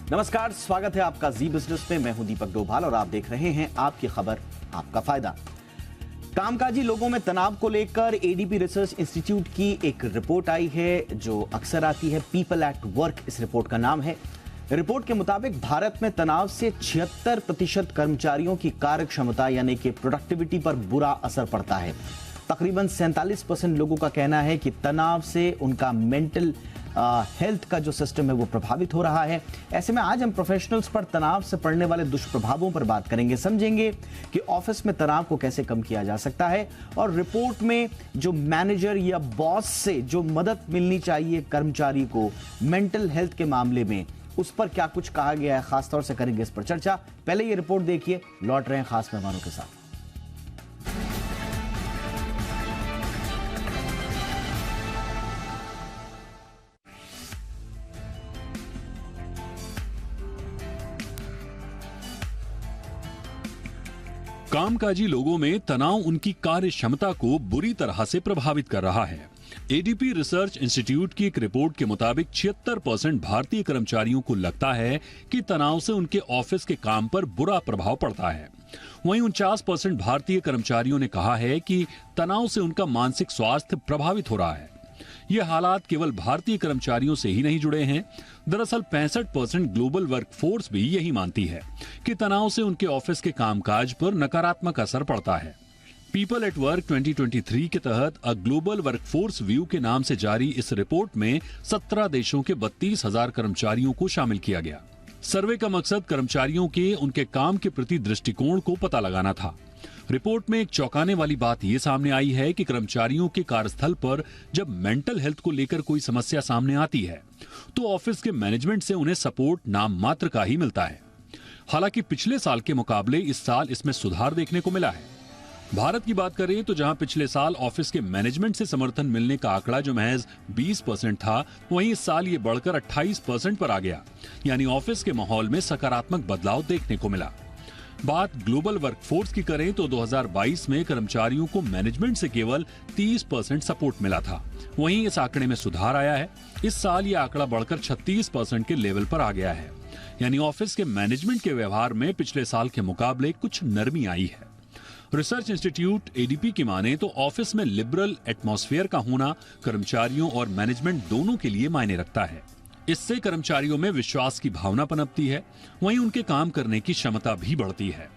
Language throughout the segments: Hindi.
नमस्कार, स्वागत है आपका जी बिजनेस में। मैं हूं दीपक डोभाल और आप देख रहे हैं आपकी खबर आपका फायदा। कामकाजी लोगों में तनाव को लेकर एडीपी रिसर्च इंस्टीट्यूट की एक रिपोर्ट आई है जो अक्सर आती है, पीपल एट वर्क इस रिपोर्ट का नाम है। रिपोर्ट के मुताबिक भारत में तनाव से 76% कर्मचारियों की कार्य क्षमता यानी कि प्रोडक्टिविटी पर बुरा असर पड़ता है। तकरीबन 47% लोगों का कहना है कि तनाव से उनका मेंटल हेल्थ का जो सिस्टम है वो प्रभावित हो रहा है। ऐसे में आज हम प्रोफेशनल्स पर तनाव से पड़ने वाले दुष्प्रभावों पर बात करेंगे, समझेंगे कि ऑफिस में तनाव को कैसे कम किया जा सकता है और रिपोर्ट में जो मैनेजर या बॉस से जो मदद मिलनी चाहिए कर्मचारी को मेंटल हेल्थ के मामले में, उस पर क्या कुछ कहा गया है, खासतौर से करेंगे इस पर चर्चा। पहले ये रिपोर्ट देखिए, लौट रहे हैं खास मेहमानों के साथ। कामकाजी लोगों में तनाव उनकी कार्य क्षमता को बुरी तरह से प्रभावित कर रहा है। एडीपी रिसर्च इंस्टीट्यूट की एक रिपोर्ट के मुताबिक 76% भारतीय कर्मचारियों को लगता है कि तनाव से उनके ऑफिस के काम पर बुरा प्रभाव पड़ता है। वहीं 49% भारतीय कर्मचारियों ने कहा है कि तनाव से उनका मानसिक स्वास्थ्य प्रभावित हो रहा है। ये हालात केवल भारतीय कर्मचारियों से ही नहीं जुड़े हैं। दरअसल 65% ग्लोबल वर्कफोर्स भी यही मानती है कि तनाव से उनके ऑफिस के कामकाज पर नकारात्मक असर पड़ता है। पीपल एट वर्क 2023 के तहत अ ग्लोबल वर्कफोर्स व्यू के नाम से जारी इस रिपोर्ट में 17 देशों के 32,000 कर्मचारियों को शामिल किया गया। सर्वे का मकसद कर्मचारियों के उनके काम के प्रति दृष्टिकोण को पता लगाना था। रिपोर्ट में एक चौंकाने वाली बात यह सामने आई है कि कर्मचारियों के कार्यस्थल पर जब मेंटल हेल्थ को लेकर कोई समस्या सामने आती है तो ऑफिस के मैनेजमेंट से उन्हें सपोर्ट नाम मात्र का ही मिलता है। हालांकि पिछले साल के मुकाबले इस साल इसमें सुधार देखने को मिला है। भारत की बात करें तो जहां पिछले साल ऑफिस के मैनेजमेंट से समर्थन मिलने का आंकड़ा जो महज 20% था, वहीं इस साल ये बढ़कर 28% पर आ गया। यानी ऑफिस के माहौल में सकारात्मक बदलाव देखने को मिला। बात ग्लोबल वर्कफोर्स की करें तो 2022 में कर्मचारियों को मैनेजमेंट से केवल 30% सपोर्ट मिला था। वहीं इस आंकड़े में सुधार आया है। इस साल यह आंकड़ा बढ़कर 36% के लेवल पर आ गया है। यानी ऑफिस के मैनेजमेंट के व्यवहार में पिछले साल के मुकाबले कुछ नरमी आई है। रिसर्च इंस्टीट्यूट एडीपी की माने तो ऑफिस में लिबरल एटमॉस्फेयर का होना कर्मचारियों और मैनेजमेंट दोनों के लिए मायने रखता है। इससे कर्मचारियों में विश्वास की भावना पनपती है, वहीं उनके काम करने की क्षमता भी बढ़ती है।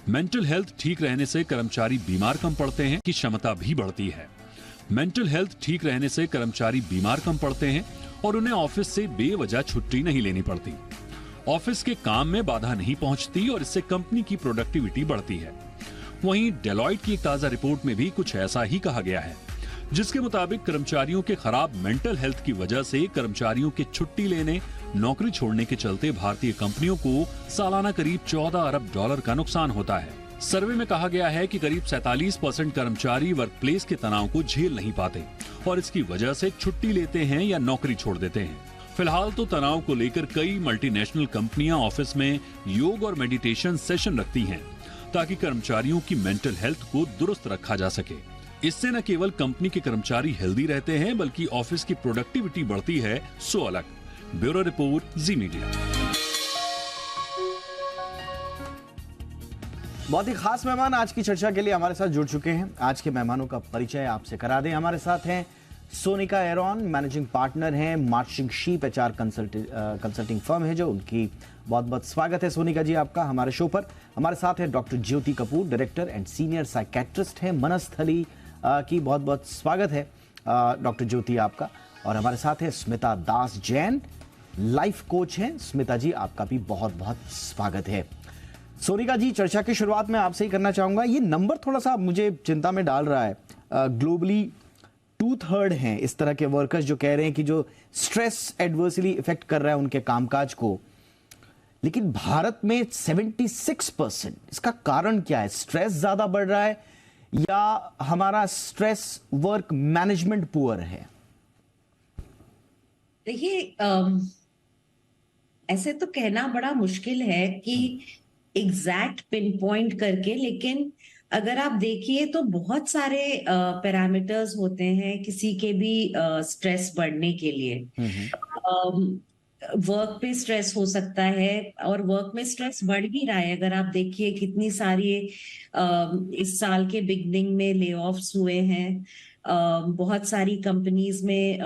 मेंटल हेल्थ ठीक रहने से कर्मचारी बीमार कम पड़ते हैं की क्षमता भी बढ़ती है। मेंटल हेल्थ ठीक रहने से कर्मचारी बीमार कम पड़ते हैं और उन्हें ऑफिस से बेवजह छुट्टी नहीं लेनी पड़ती। ऑफिस के काम में बाधा नहीं पहुंचती और इससे कंपनी की प्रोडक्टिविटी बढ़ती है। वहीं डेलॉइट की एक ताजा रिपोर्ट में भी कुछ ऐसा ही कहा गया है, जिसके मुताबिक कर्मचारियों के खराब मेंटल हेल्थ की वजह से कर्मचारियों के छुट्टी लेने, नौकरी छोड़ने के चलते भारतीय कंपनियों को सालाना करीब $14 अरब का नुकसान होता है। सर्वे में कहा गया है कि करीब 47% कर्मचारी वर्कप्लेस के तनाव को झेल नहीं पाते और इसकी वजह से छुट्टी लेते हैं या नौकरी छोड़ देते हैं। फिलहाल तो तनाव को लेकर कई मल्टीनेशनल कंपनियां ऑफिस में योग और मेडिटेशन सेशन रखती हैं ताकि कर्मचारियों की मेंटल हेल्थ को दुरुस्त रखा जा सके। इससे न केवल कंपनी के कर्मचारी हेल्दी रहते हैं बल्कि ऑफिस की प्रोडक्टिविटी बढ़ती है। सो अलग। ब्यूरो रिपोर्ट, जी मीडिया। बहुत ही खास मेहमान आज की चर्चा के लिए हमारे साथ जुड़ चुके हैं। आज के मेहमानों का परिचय आपसे करा दें। हमारे साथ हैं सोनिका एरॉन, मैनेजिंग पार्टनर हैं marching sheep HR consulting firm है जो उनकी बहुत बहुत स्वागत है सोनिका जी आपका हमारे शो पर। हमारे साथ है doctor Jyoti Kapoor, director and senior psychiatrist हैं मनस्थली की बहुत बहुत स्वागत है डॉक्टर ज्योति आपका। और हमारे साथ है स्मिता दास जैन, लाइफ कोच हैं। स्मिता जी आपका भी बहुत बहुत स्वागत है। सोनिका जी, चर्चा की शुरुआत में आपसे ही करना चाहूंगा, ये नंबर थोड़ा सा मुझे चिंता में डाल रहा है। ग्लोबली 2/3 हैं इस तरह के वर्कर्स जो कह रहे हैं कि जो स्ट्रेस एडवर्सली इफेक्ट कर रहा है उनके कामकाज को, लेकिन भारत में 76%। इसका कारण क्या है? स्ट्रेस ज्यादा बढ़ रहा है या हमारा स्ट्रेस वर्क मैनेजमेंट पुअर है? देखिए, ऐसे तो कहना बड़ा मुश्किल है कि एग्जैक्ट पिन पॉइंट करके, लेकिन अगर आप देखिए तो बहुत सारे पैरामीटर्स होते हैं किसी के भी स्ट्रेस बढ़ने के लिए। वर्क पे स्ट्रेस हो सकता है, और वर्क में स्ट्रेस बढ़ भी रहा है। अगर आप देखिए कितनी सारी इस साल के बिगनिंग में ले ऑफ्स हुए हैं, बहुत सारी कंपनीज में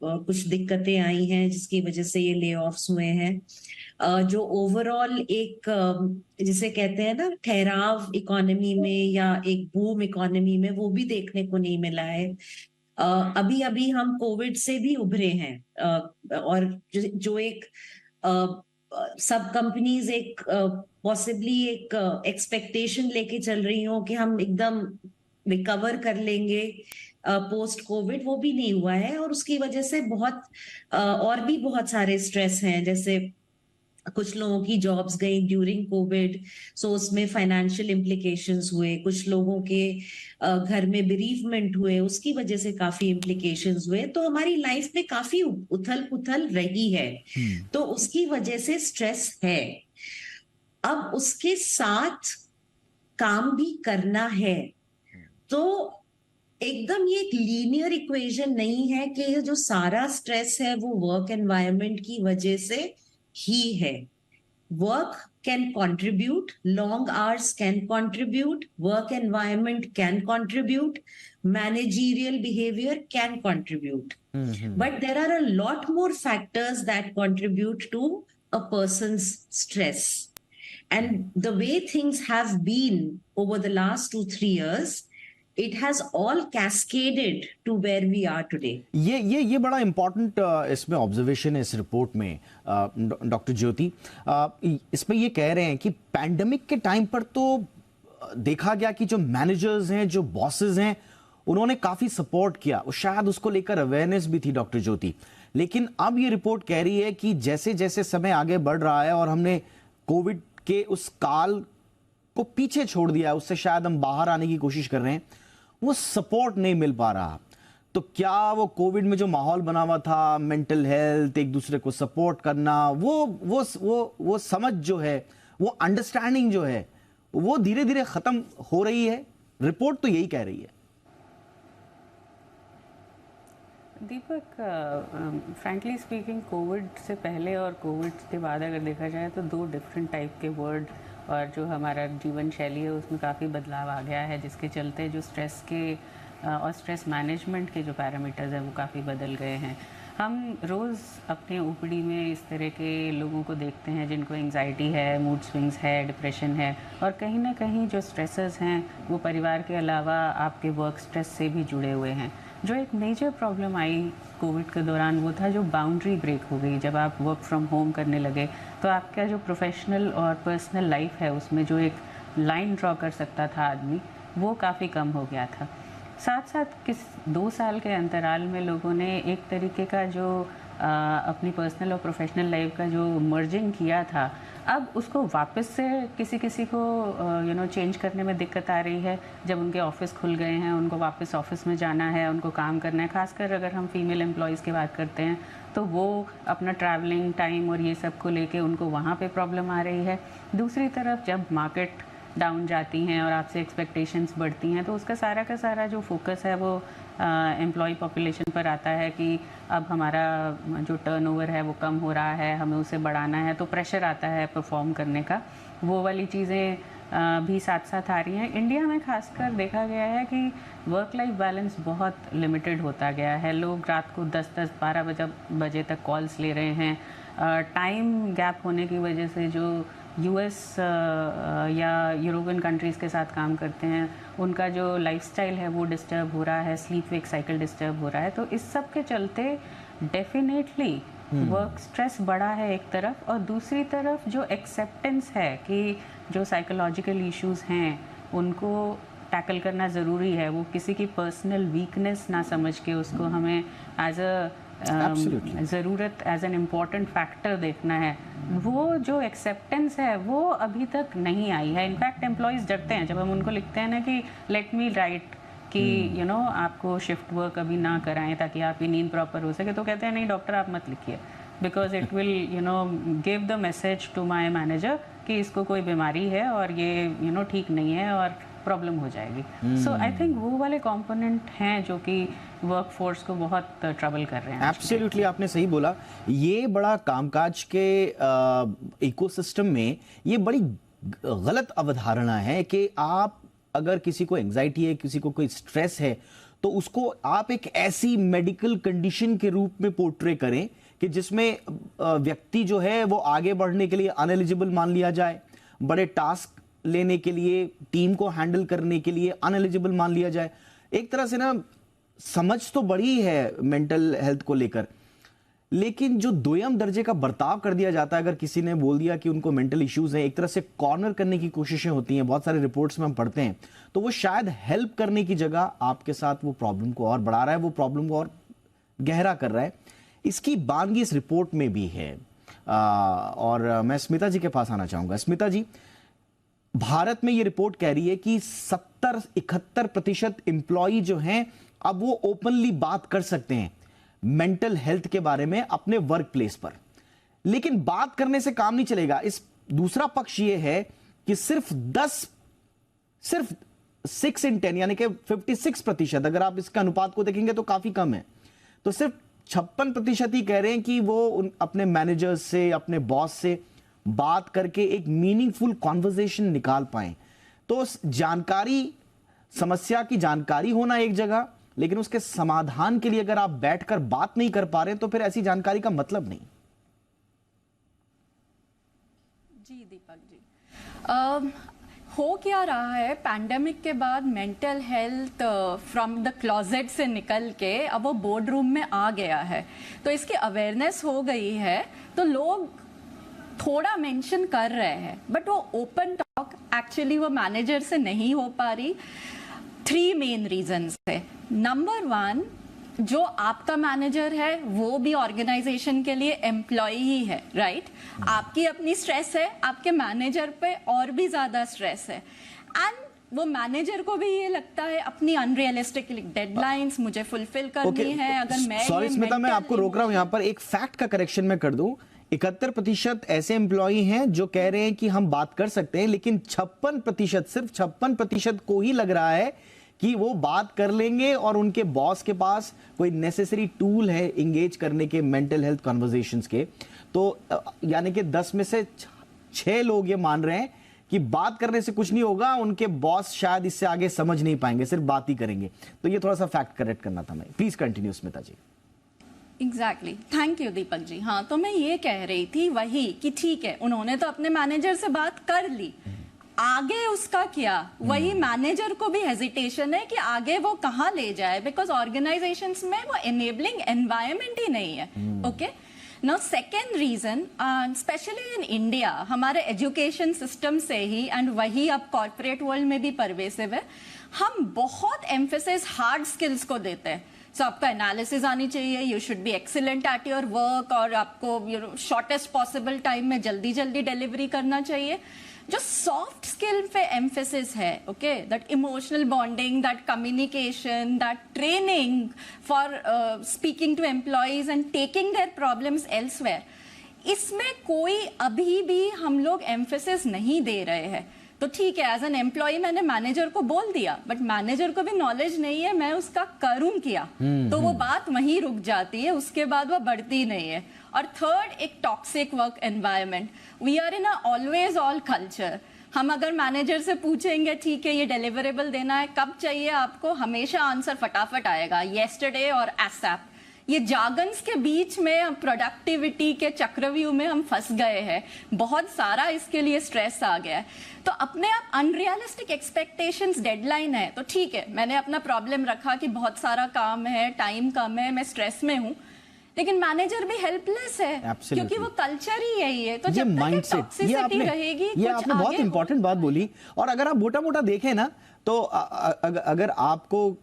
कुछ दिक्कतें आई हैं जिसकी वजह से ये ले ऑफ्स हुए हैं। जो ओवरऑल एक जिसे कहते हैं ना ठहराव इकोनॉमी में या एक बूम इकोनॉमी में, वो भी देखने को नहीं मिला है। अभी अभी हम कोविड से भी उभरे हैं, और जो एक सब कंपनीज एक पॉसिबली एक एक्सपेक्टेशन लेके चल रही हो कि हम एकदम रिकवर कर लेंगे पोस्ट कोविड, वो भी नहीं हुआ है। और उसकी वजह से बहुत और भी बहुत सारे स्ट्रेस हैं, जैसे कुछ लोगों की जॉब्स गई ड्यूरिंग कोविड, सो उसमें फाइनेंशियल इम्प्लीकेशंस हुए। कुछ लोगों के घर में बेरीफमेंट हुए, उसकी वजह से काफी इम्प्लीकेशंस हुए। तो हमारी लाइफ में काफी उथल पुथल रही है, तो उसकी वजह से स्ट्रेस है। अब उसके साथ काम भी करना है, तो एकदम ये एक लीनियर इक्वेशन नहीं है कि ये जो सारा स्ट्रेस है वो वर्क एनवायरनमेंट की वजह से ही है। Work can contribute, long hours can contribute, work environment can contribute, managerial behavior can contribute. But there are a lot more factors that contribute to a person's stress. And the way things have been over the last 2-3 years, it has all cascaded to where we are today. ये बड़ा इंपॉर्टेंट इसमें ऑब्जर्वेशन है इस रिपोर्ट में डॉक्टर ज्योति। इसमें ये कह रहे हैं कि पैंडेमिक के टाइम पर तो देखा गया कि जो मैनेजर्स हैं, जो बॉसेस हैं, उन्होंने काफी सपोर्ट किया, और शायद उसको लेकर अवेयरनेस भी थी डॉक्टर ज्योति। लेकिन अब ये रिपोर्ट कह रही है कि जैसे जैसे समय आगे बढ़ रहा है और हमने कोविड के उस काल को पीछे छोड़ दिया, उससे शायद हम बाहर आने की कोशिश कर रहे हैं, वो सपोर्ट नहीं मिल पा रहा। तो क्या वो कोविड में जो माहौल बना हुआ था, मेंटल हेल्थ, एक दूसरे को सपोर्ट करना, वो समझ जो है, वो अंडरस्टैंडिंग जो है, वो धीरे धीरे खत्म हो रही है? रिपोर्ट तो यही कह रही है। दीपक, फ्रैंकली स्पीकिंग, कोविड से पहले और कोविड के बाद अगर देखा जाए तो दो डिफरेंट टाइप के वर्ड और जो हमारा जीवन शैली है उसमें काफ़ी बदलाव आ गया है, जिसके चलते जो स्ट्रेस के और स्ट्रेस मैनेजमेंट के जो पैरामीटर्स हैं वो काफ़ी बदल गए हैं। हम रोज़ अपने ओपीडी में इस तरह के लोगों को देखते हैं जिनको एंग्जाइटी है, मूड स्विंग्स है, डिप्रेशन है, और कहीं ना कहीं जो स्ट्रेसेस हैं वो परिवार के अलावा आपके वर्क स्ट्रेस से भी जुड़े हुए हैं। जो एक मेजर प्रॉब्लम आई कोविड के दौरान वो था जो बाउंड्री ब्रेक हो गई। जब आप वर्क फ्रॉम होम करने लगे तो आपका जो प्रोफेशनल और पर्सनल लाइफ है उसमें जो एक लाइन ड्रॉ कर सकता था आदमी, वो काफ़ी कम हो गया था। साथ साथ 2 साल के अंतराल में लोगों ने एक तरीके का जो अपनी पर्सनल और प्रोफेशनल लाइफ का जो मर्जिंग किया था, अब उसको वापस से किसी को चेंज करने में दिक्कत आ रही है। जब उनके ऑफिस खुल गए हैं, उनको वापस ऑफिस में जाना है, उनको काम करना है। खासकर अगर हम फीमेल एम्प्लॉयज़ की बात करते हैं तो वो अपना ट्रैवलिंग टाइम और ये सब को लेके उनको वहाँ पे प्रॉब्लम आ रही है। दूसरी तरफ जब मार्केट डाउन जाती हैं और आपसे एक्सपेक्टेशंस बढ़ती हैं तो उसका सारा का सारा जो फोकस है वो एम्प्लॉय पॉपुलेशन पर आता है कि अब हमारा जो टर्नओवर है वो कम हो रहा है, हमें उसे बढ़ाना है, तो प्रेशर आता है परफॉर्म करने का। वो वाली चीज़ें भी साथ साथ आ रही हैं। इंडिया में खासकर देखा गया है कि वर्क लाइफ बैलेंस बहुत लिमिटेड होता गया है। लोग रात को 10-10, 12 बजे तक कॉल्स ले रहे हैं। टाइम गैप होने की वजह से जो यूएस या यूरोपियन कंट्रीज़ के साथ काम करते हैं उनका जो लाइफस्टाइल है वो डिस्टर्ब हो रहा है, स्लीप वेक साइकिल डिस्टर्ब हो रहा है। तो इस सब के चलते डेफिनेटली वर्क स्ट्रेस बढ़ा है एक तरफ, और दूसरी तरफ जो एक्सेप्टेंस है कि जो साइकोलॉजिकल इश्यूज हैं उनको टैकल करना ज़रूरी है। वो किसी की पर्सनल वीकनेस ना समझ के उसको हमें एज अ ज़रूरत, एज एन इम्पॉर्टेंट फैक्टर देखना है। वो जो एक्सेप्टेंस है वो अभी तक नहीं आई है। इनफैक्ट एम्प्लॉयज़ डरते हैं जब हम उनको लिखते हैं ना कि लेट मी राइट कि आपको शिफ्ट वर्क अभी ना कराएं ताकि आपकी नींद प्रॉपर हो सके, तो कहते हैं नहीं डॉक्टर आप मत लिखिए, because it will give the message to my manager कि इसको कोई बीमारी है और ये ठीक नहीं है और प्रॉब्लम हो जाएगी। सो आई थिंक वो वाले कंपोनेंट हैं जो कि वर्कफोर्स को बहुत ट्रबल कर रहे हैं। एब्सोल्युटली, आपने सही बोला। ये बड़ा कामकाज के इकोसिस्टम में ये बड़ी गलत अवधारणा है कि आप अगर किसी को एंजाइटी है, किसी को कोई स्ट्रेस है, तो उसको आप एक ऐसी मेडिकल कंडीशन के रूप में पोर्ट्रे करें कि जिसमें व्यक्ति जो है वो आगे बढ़ने के लिए अनएलिजिबल मान लिया जाए, बड़े टास्क लेने के लिए, टीम को हैंडल करने के लिए अनएलिजिबल मान लिया जाए। एक तरह से ना समझ तो बड़ी है मेंटल हेल्थ को लेकर, लेकिन जो दोयम दर्जे का बर्ताव कर दिया जाता है, अगर किसी ने बोल दिया कि उनको मेंटल इश्यूज हैं, एक तरह से कॉर्नर करने की कोशिशें होती हैं, बहुत सारे रिपोर्ट्स में हम पढ़ते हैं, तो वो शायद हेल्प करने की जगह आपके साथ वो प्रॉब्लम को और बढ़ा रहा है, वो प्रॉब्लम को और गहरा कर रहा है। इसकी बानगी इस रिपोर्ट में भी है। और मैं स्मिता जी के पास आना चाहूंगा। स्मिता जी, भारत में ये रिपोर्ट कह रही है कि 70-71% एम्प्लॉय जो हैं अब वो ओपनली बात कर सकते हैं मेंटल हेल्थ के बारे में अपने वर्क प्लेस पर, लेकिन बात करने से काम नहीं चलेगा। इस दूसरा पक्ष ये है कि सिर्फ 6 in 10 यानी कि 56%, अगर आप इसका अनुपात को देखेंगे तो काफी कम है, तो सिर्फ 56% ही कह रहे हैं कि वो अपने मैनेजर्स से, अपने बॉस से बात करके एक मीनिंगफुल कॉन्वर्सेशन निकाल पाए। तो जानकारी, समस्या की जानकारी होना एक जगह, लेकिन उसके समाधान के लिए अगर आप बैठकर बात नहीं कर पा रहे तो फिर ऐसी जानकारी का मतलब नहीं। जी दीपक जी, हो क्या रहा है, पैंडेमिक के बाद mental health from the closet से निकल के अब वो बोर्ड रूम में आ गया है, तो इसकी अवेयरनेस हो गई है, तो लोग थोड़ा मेंशन कर रहे हैं, बट वो ओपन टॉक एक्चुअली वो मैनेजर से नहीं हो पा रही। 3 मेन रीजंस है। नंबर 1, जो आपका मैनेजर है वो भी ऑर्गेनाइजेशन के लिए एम्प्लॉय ही है, राइट? आपकी अपनी स्ट्रेस है, आपके मैनेजर पे और भी ज्यादा स्ट्रेस है, एंड वो मैनेजर को भी ये लगता है अपनी अनरियलिस्टिक डेडलाइंस मुझे फुलफिल करनी है। अगर मैं सॉरी स्मिता, मैं आपको रोक रहा हूं यहां पर, एक फैक्ट का करेक्शन मैं कर दूं। 71% ऐसे एम्प्लॉय हैं जो कह रहे हैं कि हम बात कर सकते हैं, लेकिन 56%, सिर्फ 56% को ही लग रहा है कि वो बात कर लेंगे और उनके बॉस के पास कोई नेसेसरी टूल है इंगेज करने के मेंटल हेल्थ कन्वर्सेशंस के। तो यानी कि 10 में से 6 लोग ये मान रहे हैं कि बात करने से कुछ नहीं होगा, उनके बॉस शायद इससे आगे समझ नहीं पाएंगे, सिर्फ बात ही करेंगे। तो ये थोड़ा सा फैक्ट करेक्ट करना था। मैं please continue Smita ji. Exactly, thank you Deepak ji. हाँ, तो मैं ये कह रही थी वही कि ठीक है, उन्होंने तो अपने मैनेजर से बात कर ली, आगे उसका क्या, वही मैनेजर को भी हेजिटेशन है कि आगे वो कहाँ ले जाए, बिकॉज ऑर्गेनाइजेशंस में वो एनेबलिंग एनवायरनमेंट ही नहीं है। Okay, now second reason, specially in India, हमारे एजुकेशन सिस्टम से ही, एंड वही अब कॉर्पोरेट वर्ल्ड में भी परवेसिव है, हम बहुत एम्फेसिस हार्ड स्किल्स को देते हैं। सो आपका एनालिसिस आनी चाहिए, you should be excellent at your work, और आपको शॉर्टेस्ट पॉसिबल टाइम में जल्दी जल्दी डिलीवरी करना चाहिए। जो सॉफ्ट स्किल पे एम्फेसिस है, okay, that emotional bonding, that communication, that training for speaking to employees and taking their problems elsewhere, इसमें कोई अभी भी हम लोग एम्फेसिस नहीं दे रहे हैं। तो ठीक है, एज एन एम्प्लॉय मैंने मैनेजर को बोल दिया, बट मैनेजर को भी नॉलेज नहीं है मैं उसका करूं क्या, तो वो बात वहीं रुक जाती है, उसके बाद वो बढ़ती नहीं है। और थर्ड, एक toxic work environment. We are in a always all culture. हम अगर मैनेजर से पूछेंगे ठीक है ये डिलीवरेबल देना है, कब चाहिए आपको, हमेशा आंसर फटाफट आएगा, येस्टरडे और एसएप। ये जागन्स के बीच में प्रोडक्टिविटी के चक्रव्यूह में हम फंस गए हैं, बहुत सारा इसके लिए स्ट्रेस आ गया है। तो अपने आप अनरियलिस्टिक एक्सपेक्टेशंस, डेडलाइन है तो ठीक है, मैंने अपना प्रॉब्लम रखा कि बहुत सारा काम है, टाइम कम है, मैं स्ट्रेस में हूं, लेकिन मैनेजर भी हेल्पलेस है क्योंकि वो कल्चर ही यही है। तो जब तक टॉक्सिसिटी रहेगी, ये आपने बहुत इंपॉर्टेंट बात बोली। और अगर आप मोटा मोटा देखें ना, तो अगर आपको,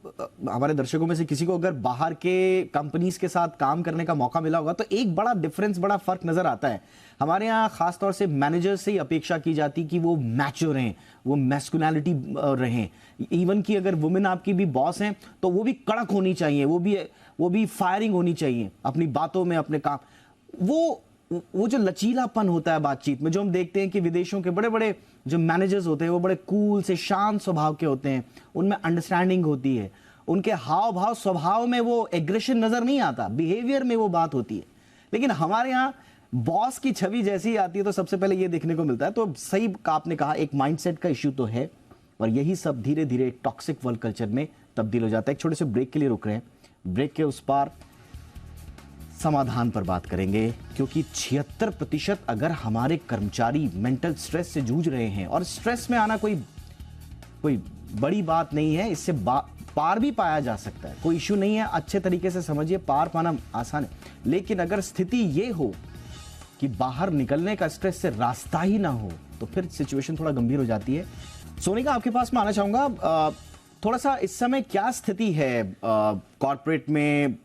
हमारे दर्शकों में से किसी को अगर बाहर के कंपनीज के साथ काम करने का मौका मिला होगा, तो एक बड़ा डिफरेंस, बड़ा फर्क नजर आता है। हमारे यहाँ खासतौर से मैनेजर से ही अपेक्षा की जाती कि वो मैच्योर रहें, वो मैस्कुलिनिटी रहें। इवन कि अगर वुमेन आपकी भी बॉस हैं तो वो भी कड़क होनी चाहिए, वो भी फायरिंग होनी चाहिए अपनी बातों में, अपने काम। वो वो जो लचीलापन होता है बातचीत में, जो हम देखते हैं कि विदेशों के बड़े बड़े जो मैनेजर्स होते हैं वो बड़े कूल से शांत स्वभाव के होते हैं, उनमें अंडरस्टैंडिंग होती है, उनके हाव भाव स्वभाव में वो एग्रेशन नजर नहीं आता, बिहेवियर में वो बात होती है। लेकिन हमारे यहाँ बॉस की छवि जैसी आती है तो सबसे पहले ये देखने को मिलता है। तो सही आपने कहा, एक माइंडसेट का इश्यू तो है, और यही सब धीरे धीरे टॉक्सिक वर्क कल्चर में तब्दील हो जाता है। एक छोटे से ब्रेक के लिए रुक रहे हैं, ब्रेक के उस पार समाधान पर बात करेंगे, क्योंकि 76% अगर हमारे कर्मचारी मेंटल स्ट्रेस से जूझ रहे हैं, और स्ट्रेस में आना कोई बड़ी बात नहीं है, इससे पार भी पाया जा सकता है, कोई इश्यू नहीं है, अच्छे तरीके से समझिए, पार पाना आसान है। लेकिन अगर स्थिति ये हो कि बाहर निकलने का स्ट्रेस से रास्ता ही ना हो, तो फिर सिचुएशन थोड़ा गंभीर हो जाती है। सोनिका, आपके पास में आना चाहूंगा, थोड़ा सा इस समय क्या स्थिति है कॉर्पोरेट में,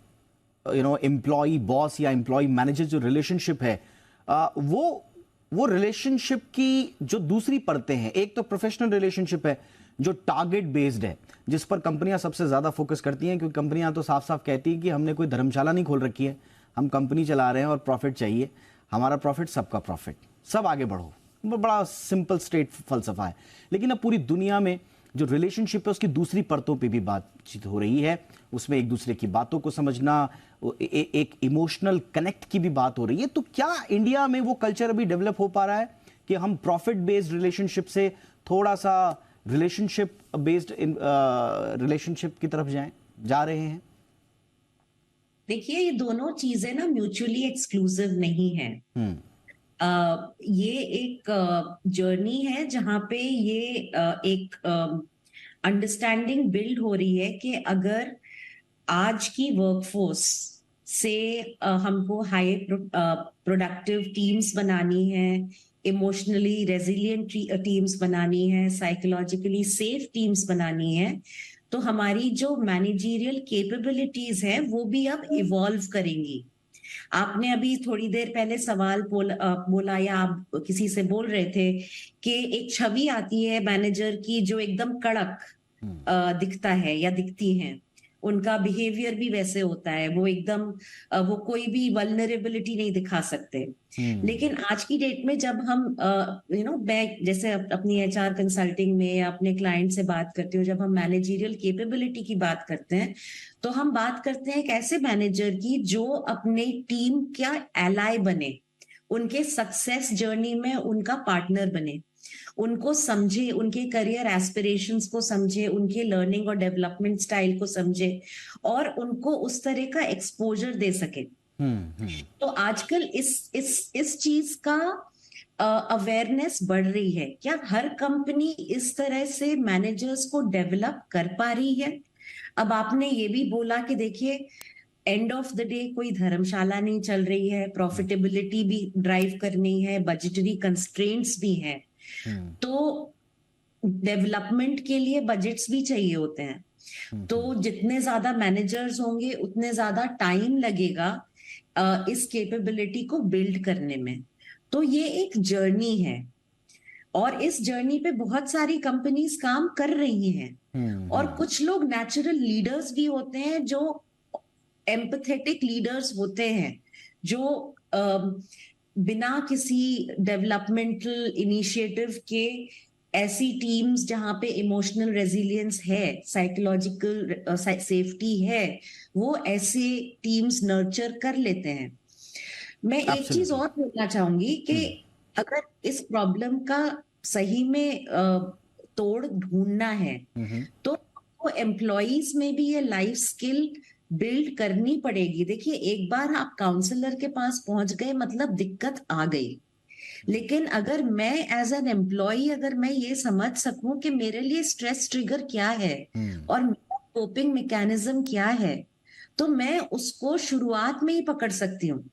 एम्प्लॉय बॉस या एम्प्लॉय मैनेजर जो रिलेशनशिप है, वो रिलेशनशिप की जो दूसरी परतें हैं, एक तो प्रोफेशनल रिलेशनशिप है जो टारगेट बेस्ड है, जिस पर कंपनियां सबसे ज्यादा फोकस करती हैं, क्योंकि कंपनियां तो साफ साफ कहती हैं कि हमने कोई धर्मशाला नहीं खोल रखी है, हम कंपनी चला रहे हैं और प्रॉफिट चाहिए, हमारा प्रॉफिट सबका प्रॉफिट, सब आगे बढ़ो, बड़ा सिंपल स्ट्रेट फलसफा है। लेकिन अब पूरी दुनिया में जो रिलेशनशिप है उसकी दूसरी परतों पे भी बातचीत हो रही है, उसमें एक दूसरे की बातों को समझना, एक इमोशनल कनेक्ट की भी बात हो रही है। तो क्या इंडिया में वो कल्चर अभी डेवलप हो पा रहा है कि हम प्रॉफिट बेस्ड रिलेशनशिप से थोड़ा सा रिलेशनशिप बेस्ड रिलेशनशिप की तरफ जा रहे हैं? देखिए, ये दोनों चीजें ना म्यूचुअली एक्सक्लूसिव नहीं है। ये एक जर्नी है जहां पे ये एक अंडरस्टैंडिंग बिल्ड हो रही है कि अगर आज की वर्कफोर्स से हमको हाई प्रोडक्टिव टीम्स बनानी है, इमोशनली रेजिलिएंट टीम्स बनानी है, साइकोलॉजिकली सेफ टीम्स बनानी है, तो हमारी जो मैनेजरियल कैपेबिलिटीज है वो भी अब इवॉल्व करेंगी। आपने अभी थोड़ी देर पहले सवाल बोला या आप किसी से बोल रहे थे कि एक छवि आती है मैनेजर की जो एकदम कड़क दिखता है या दिखती है, उनका बिहेवियर भी वैसे होता है, वो एकदम वो कोई भी वल्नरेबिलिटी नहीं दिखा सकते। लेकिन आज की डेट में जब हम मैं जैसे अपनी एचआर कंसल्टिंग में या अपने क्लाइंट से बात करती हूँ, जब हम मैनेजरियल कैपेबिलिटी की बात करते हैं तो हम बात करते हैं एक ऐसे मैनेजर की जो अपने टीम का एलाय बने, उनके सक्सेस जर्नी में उनका पार्टनर बने, उनको समझे, उनके करियर एस्पिरेशंस को समझे, उनके लर्निंग और डेवलपमेंट स्टाइल को समझे और उनको उस तरह का एक्सपोजर दे सके। तो आजकल इस चीज का अवेयरनेस बढ़ रही है। क्या हर कंपनी इस तरह से मैनेजर्स को डेवलप कर पा रही है? अब आपने ये भी बोला कि देखिए, एंड ऑफ द डे कोई धर्मशाला नहीं चल रही है, प्रॉफिटेबिलिटी भी ड्राइव करनी है, बजटरी कंस्ट्रेंट्स भी हैं, तो डेवलपमेंट के लिए बजट्स भी चाहिए होते हैं। तो जितने ज्यादा मैनेजर्स होंगे उतने ज्यादा टाइम लगेगा इस कैपेबिलिटी को बिल्ड करने में। तो ये एक जर्नी है और इस जर्नी पे बहुत सारी कंपनीज काम कर रही हैं और कुछ लोग नेचुरल लीडर्स भी होते हैं जो एम्पथेटिक लीडर्स होते हैं, जो बिना किसी डेवलपमेंटल इनिशिएटिव के ऐसी टीम्स जहां पे इमोशनल रेजिलियंस है, साइकोलॉजिकल सेफ्टी है, वो ऐसे टीम्स नर्चर कर लेते हैं। मैं एक चीज और बोलना चाहूंगी कि अगर इस प्रॉब्लम का सही में तोड़ ढूंढना है तो एम्प्लॉइज में भी ये लाइफ स्किल बिल्ड करनी पड़ेगी। देखिए, एक बार आप काउंसलर के पास पहुंच गए मतलब दिक्कत आ गई, लेकिन अगर मैं एज एन एम्प्लॉय अगर मैं ये समझ सकूं कि मेरे लिए स्ट्रेस ट्रिगर क्या है और मेरा कोपिंग मैकेनिज्म क्या है, तो मैं उसको शुरुआत में ही पकड़ सकती हूँ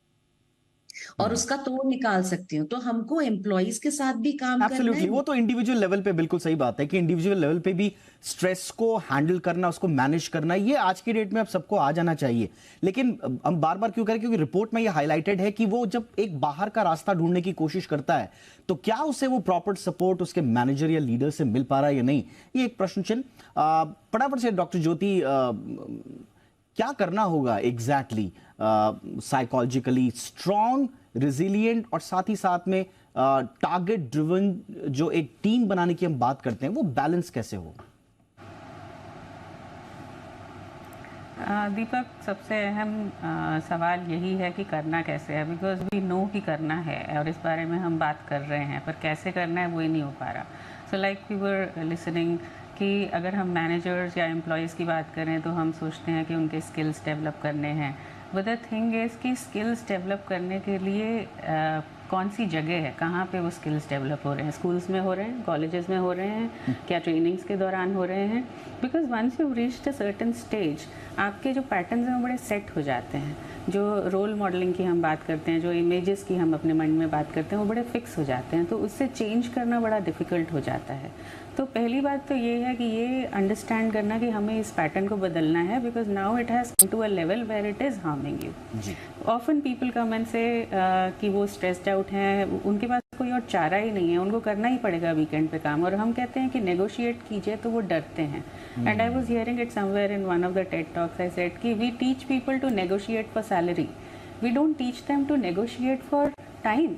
और उसका तोड़ निकाल सकती हूँ। तो हमको एम्प्लॉइज के साथ भी काम करना है। वो तो इंडिविजुअल लेवल पे बिल्कुल सही बात है कि इंडिविजुअल लेवल पे भी स्ट्रेस को हैंडल करना, उसको मैनेज करना, ये आज की डेट में अब सबको आ जाना चाहिए। लेकिन हम बार बार क्यों करें, क्योंकि रिपोर्ट में ये हाईलाइटेड है कि वो जब एक बाहर का रास्ता ढूंढने की कोशिश करता है तो क्या उसे वो प्रॉपर सपोर्ट उसके मैनेजर या लीडर से मिल पा रहा है या नहीं, ये एक प्रश्न चिन्ह। फटाफट से डॉक्टर ज्योति, क्या करना होगा एग्जैक्टली साइकोलॉजिकली स्ट्रॉन्ग रिजिलियंट और साथ ही साथ में टारगेट ड्रिवन जो एक टीम बनाने की हम बात करते हैं, वो बैलेंस कैसे हो? दीपक, सबसे अहम सवाल यही है कि करना कैसे है, बिकॉज वी नो कि करना है और इस बारे में हम बात कर रहे हैं, पर कैसे करना है वही नहीं हो पा रहा। So like we were listening कि अगर हम मैनेजर्स या एम्प्लॉयज़ की बात करें तो हम सोचते हैं कि उनके स्किल्स डेवलप करने हैं, बट द थिंग इज़ कि स्किल्स डेवलप करने के लिए कौन सी जगह है, कहाँ पे वो स्किल्स डेवलप हो रहे हैं? स्कूल्स में हो रहे हैं, कॉलेजेस में हो रहे हैं, क्या ट्रेनिंग्स के दौरान हो रहे हैं? Because once you reached a certain stage, आपके जो पैटर्न्स हैं वो बड़े सेट हो जाते हैं। जो रोल मॉडलिंग की हम बात करते हैं, जो इमेजेस की हम अपने मन में बात करते हैं, वो बड़े फिक्स हो जाते हैं, तो उससे चेंज करना बड़ा डिफ़िकल्ट हो जाता है। तो पहली बात तो ये है कि ये अंडरस्टैंड करना कि हमें इस पैटर्न को बदलना है, because now it has come to a level where it is harming you. Often people come and say कि वो स्ट्रेस्ड आउट हैं, उनके पास कोई और चारा ही नहीं है, उनको करना ही पड़ेगा वीकेंड पे काम, और हम कहते हैं कि नेगोशिएट कीजिए तो वो डरते हैं। And I was hearing it somewhere in one of the TED talks, I said कि we teach people to negotiate for salary, we don't teach them to negotiate for time,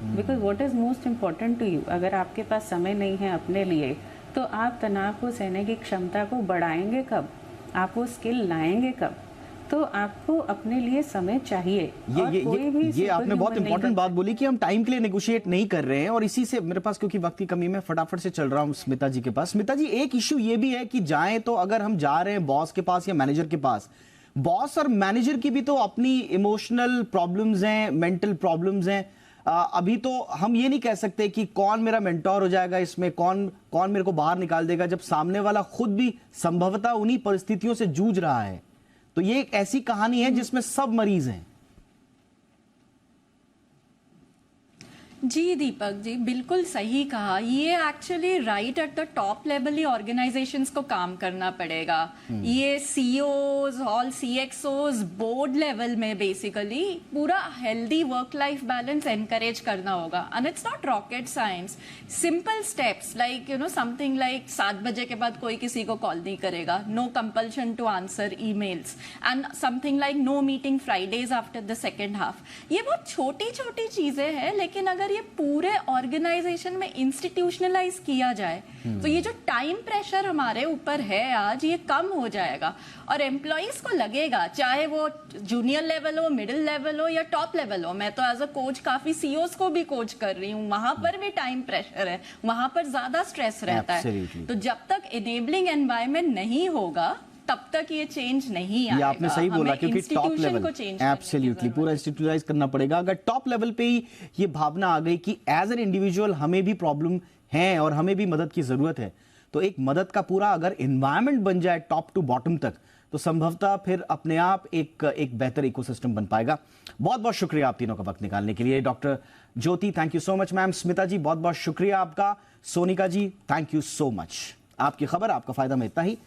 because what is most important to you. अगर आपके पास समय नहीं है अपने लिए, तो आप तनाव को सहने की क्षमता को बढ़ाएंगे कब? आप वो स्किल लाएंगे कब? तो आपको अपने लिए समय चाहिए। ये आपने बहुत इंपॉर्टेंट बात बोली कि हम टाइम के लिए नेगोशिएट नहीं कर रहे हैं, और इसी से मेरे पास क्योंकि वक्त की कमी में फटाफट से चल रहा हूं स्मिता जी के पास। स्मिता जी, एक इश्यू ये भी है कि जाएं तो अगर हम जा रहे हैं बॉस के पास या मैनेजर के पास, बॉस और मैनेजर की भी तो अपनी इमोशनल प्रॉब्लम्स हैं, मेंटल प्रॉब्लम्स हैं। अभी तो हम ये नहीं कह सकते कि कौन मेरा मेंटोर हो जाएगा इसमें, कौन मेरे को बाहर निकाल देगा, जब सामने वाला खुद भी संभवतः उन्हीं परिस्थितियों से जूझ रहा है। तो ये एक ऐसी कहानी है जिसमें सब मरीज हैं। जी दीपक जी, बिल्कुल सही कहा। ये actually right at the top level he organisations को काम करना पड़ेगा। ये सीईओज, ऑल सीएक्सओज, बोर्ड लेवल में बेसिकली पूरा healthy work life balance encourage करना होगा। And it's not rocket science, simple steps like something like 7 बजे के बाद कोई किसी को कॉल नहीं करेगा, no compulsion to answer emails, and something like no meeting Fridays after the second half. ये बहुत छोटी छोटी चीजें हैं, लेकिन अगर ये पूरे ऑर्गेनाइजेशन में इंस्टीट्यूशनलाइज किया जाए तो ये जो टाइम प्रेशर हमारे ऊपर है आज, ये कम हो जाएगा। और एम्प्लॉइज को लगेगा, चाहे वो जूनियर लेवल हो, मिडिल लेवल हो या टॉप लेवल हो। मैं तो एज अ कोच काफी सीईओज को भी कोच कर रही हूँ, वहां पर भी टाइम प्रेशर है, वहां पर ज्यादा स्ट्रेस रहता है। तो जब तक इनेबलिंग एनवायरनमेंट नहीं होगा तब तक ये चेंज नहीं आएगा। ये आपने सही बोला, क्योंकि टॉप लेवल एब्सोल्युटली पूरा इंस्टीट्यूशनलाइज करना पड़ेगा। अगर टॉप लेवल पे ही ये भावना आ गई कि एज एन इंडिविजुअल हमें भी प्रॉब्लम है और हमें भी मदद की जरूरत है, तो एक मदद का पूरा अगर एनवायरनमेंट बन जाए टॉप टू बॉटम तक, तो संभवतः फिर अपने आप एक बेहतर इकोसिस्टम बन पाएगा। बहुत बहुत शुक्रिया आप तीनों का वक्त निकालने के लिए। Doctor Jyoti, thank you so much ma'am. Smita ji, बहुत बहुत शुक्रिया आपका। Sonika ji, thank you so much. आपकी खबर, आपका फायदा में इतना ही।